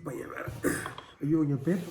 பையன் வேற. ஐயோ இங்கே பேர்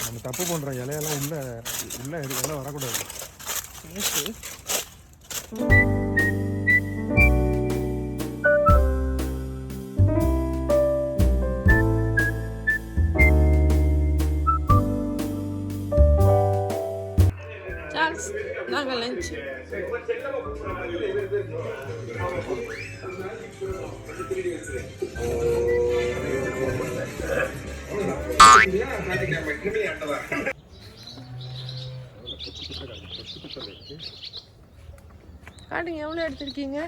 நம்ம தப்பு பண்ணுற இலையெல்லாம் உள்ள எல்லாம் வரக்கூடாது. நாங்கள் லஞ்ச் காட்டுங்க எவ்வளோ எடுத்துருக்கீங்க.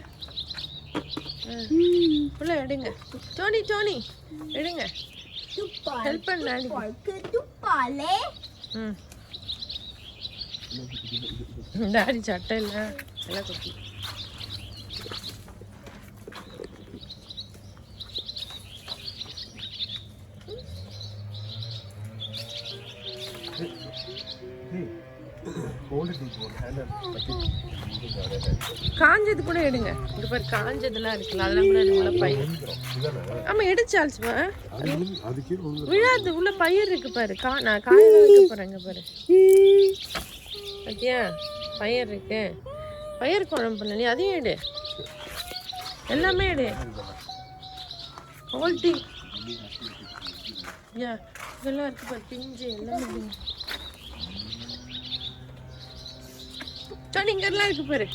உள்ள எடுங்க. டோனி டோனி எடுங்க. ஹெல்ப் பண்ண டாடி சட்டை இல்லை எல்லாம் குட்டி. காஞ்சது கூட எடுங்க. இங்க பாரு காஞ்சதெல்லாம் இருக்குல்ல அதெல்லாம் கூட உள்ள பயிர். ஆமா எடுச்சால்ஸ்மா விழாது உள்ள பயிர் இருக்கு பாரு. நான் காயெல்லாம் வைக்க போறேன். இங்க பாரு பாத்தியா பயிர் இருக்கு. பயிர் குழம்பு பண்ண நீ அதையும் எடு. எல்லாமே எடு. ஹோல் டீ யா இதெல்லாம் இருக்கு பாரு பிஞ்சு எல்லாமே. இங்கெல்லாம் இருக்கு பாரு.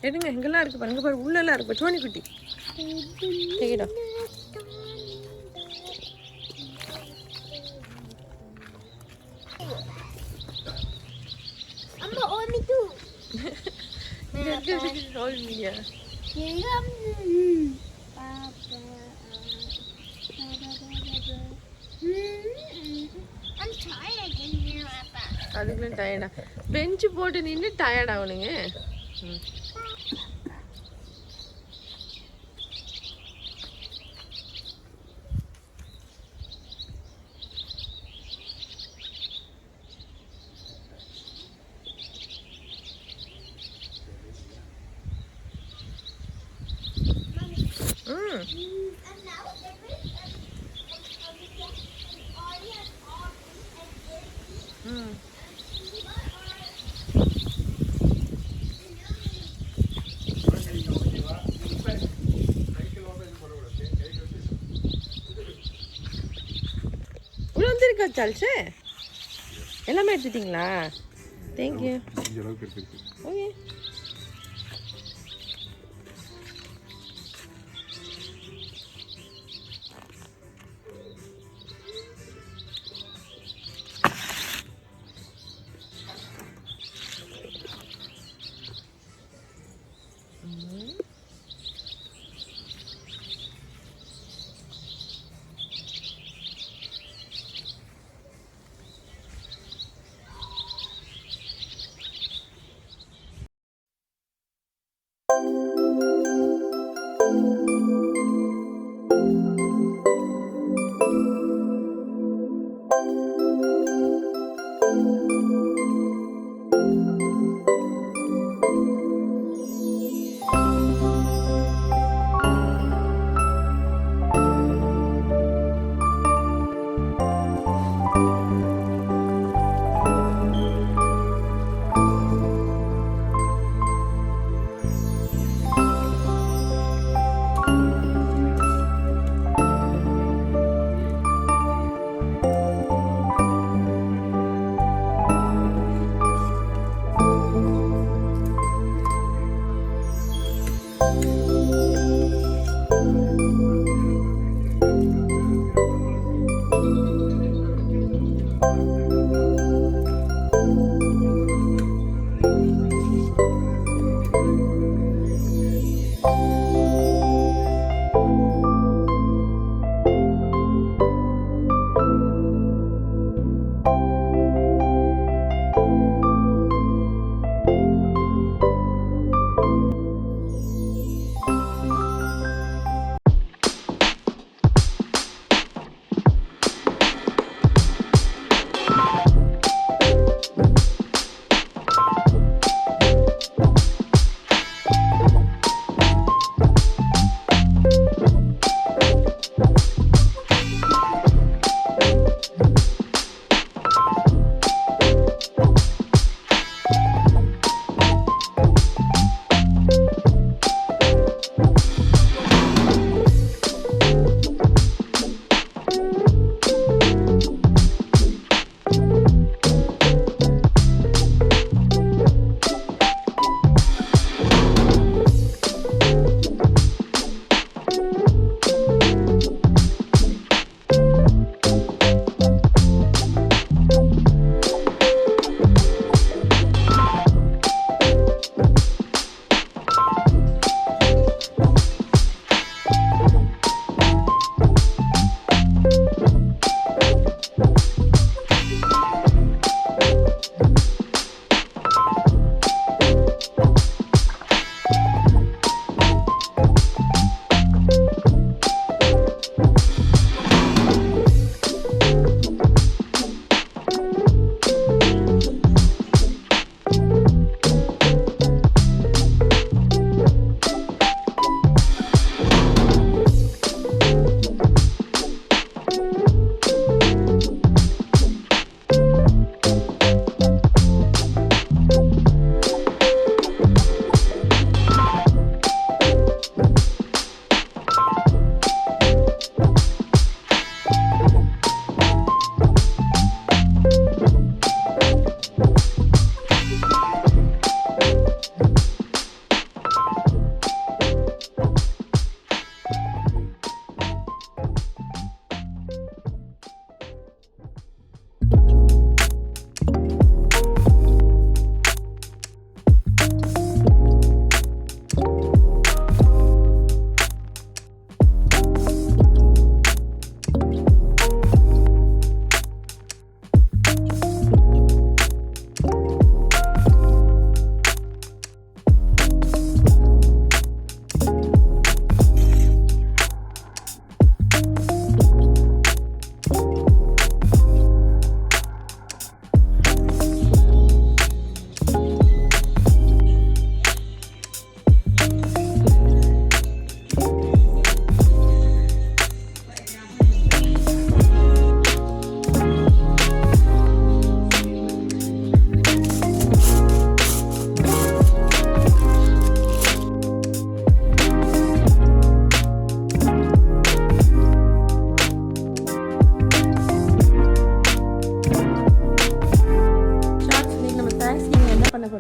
எடுங்க எங்கெல்லாம் இருக்கு பாருங்க பாரு. உள்ளெல்லாம் இருக்கு சோனி குட்டி. கேடா அம்மா ஓமி to all media I'm tired in here appa. அதுக்குள்ள டயர்டா பெஞ்ச் போட்டு நின்னு டயர்ட் ஆவணுங்க. வந்துருக்கா சால்ஸ் எல்லாமே எடுத்துட்டீங்களா? தேங்க்யூ. ஓகே.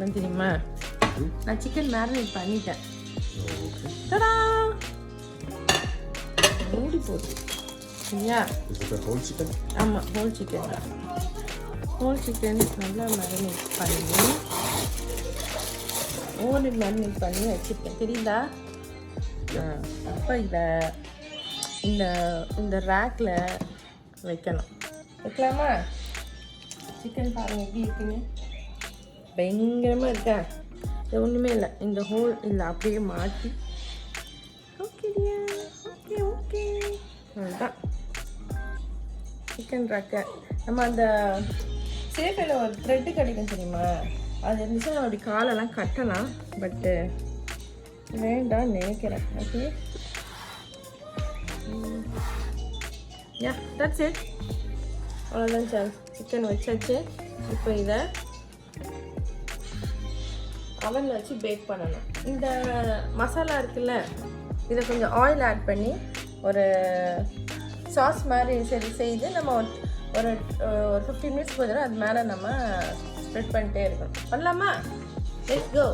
போகிறேன் தெரியுமா? நான் சிக்கன் மேரினேட் பண்ணிட்டேன். தடா மூடி போட்டு சரியா? ஆமாம், ஹோல் சிக்கன் தான். ஹோல் சிக்கன் நல்லா மேரினேட் பண்ணி ஓவர் மேரினேட் பண்ணி வச்சுருக்கேன் தெரியுதா? அப்போ இதை இந்த இந்த ரேக்கில் வைக்கணும். வைக்கலாமா? சிக்கன் பாருங்கள் எப்படி இருக்குன்னு. பயங்கரமாக இருக்கா? இது ஒன்றுமே இல்லை, இந்த ஹோல் இல்லை அப்படியே மாட்டி. ஓகேடியா, ஓகே ஓகே, அதுதான் சிக்கன் ரேக்கை. நம்ம அந்த சேஃபில் ஒரு த்ரெட்டு கிடைக்கும் தெரியுமா? அது இருந்துச்சு நம்ம அப்படி காலெல்லாம் கட்டலாம். பட்டு வேண்டாம் நினைக்கிறேன். Okay yeah, that's it. அவ்வளோதான் சார், சிக்கன் வச்சாச்சு. இப்போ இதை அவனில் வச்சு பேக் பண்ணணும். இந்த மசாலா இருக்குல்ல, இதை கொஞ்சம் ஆயில் ஆட் பண்ணி ஒரு சாஸ் மாதிரி செய்து நம்ம ஒரு 15 மினிட்ஸ் போதும். அது மேலே நம்ம ஸ்ப்ரெட் பண்ணிட்டே இருக்கணும். பண்ணலாமா? Let's go.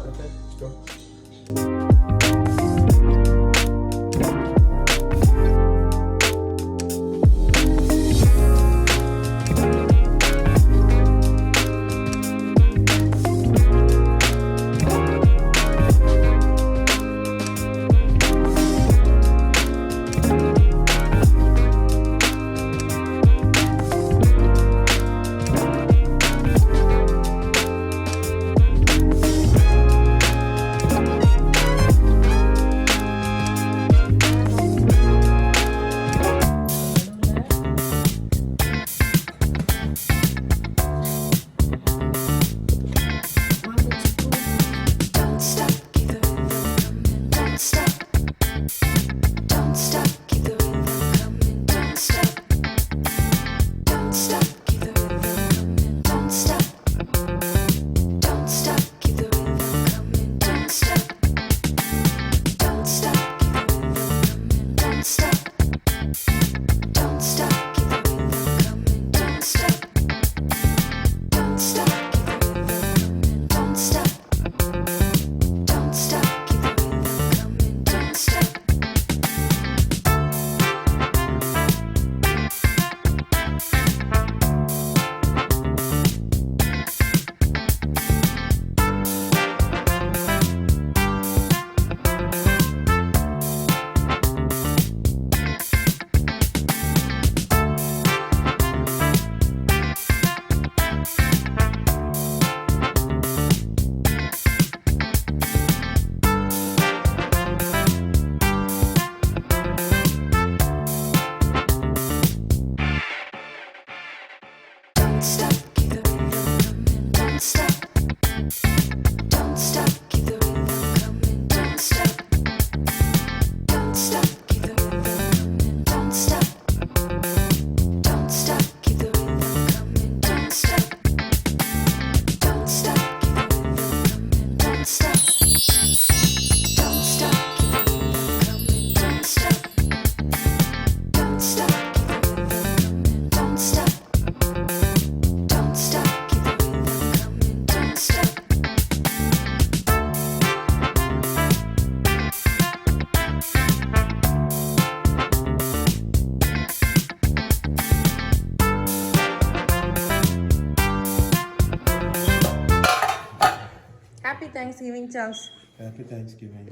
Thanksgiving, Charles. Happy Thanksgiving.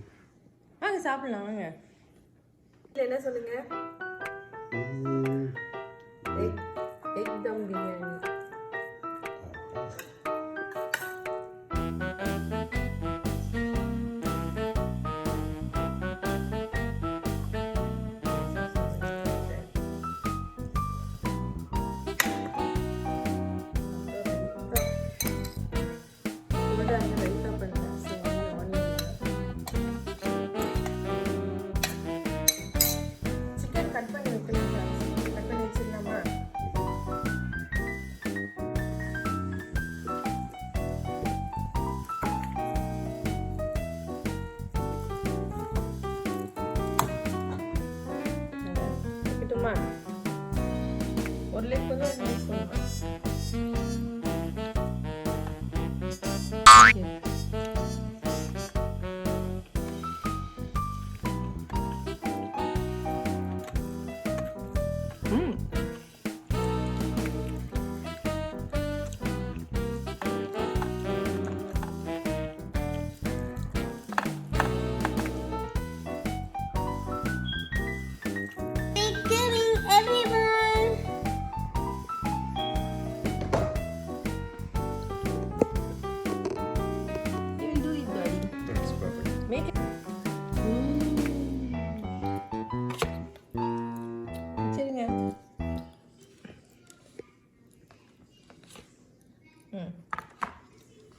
வாங்க சாப்பிடலாம் வாங்க. என்ன சொல்லுங்க? எக் தம் பிரியாணி. ஒரு லேக் வந்து யூஸ் பண்ணுவேன்.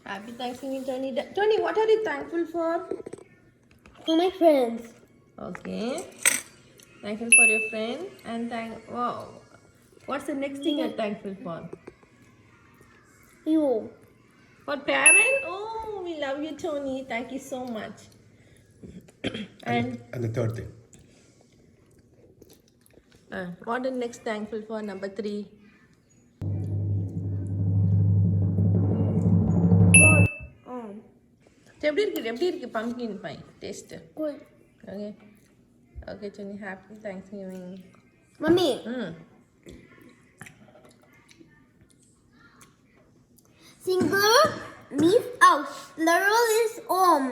Happy Thanksgiving, Tony. Tony, what are you thankful for? For my friends. Okay. Thankful for your friend and wow. What's the next thing you're thankful for? You. For parent? Oh, we love you, Tony. Thank you so much. And the third thing. What the next thankful for? Number 3. எப்படி இருக்கு pumpkin pie taste? Good. Okay. Okay, Tony. Happy Thanksgiving. Mommy. Singular means out. Plural is om.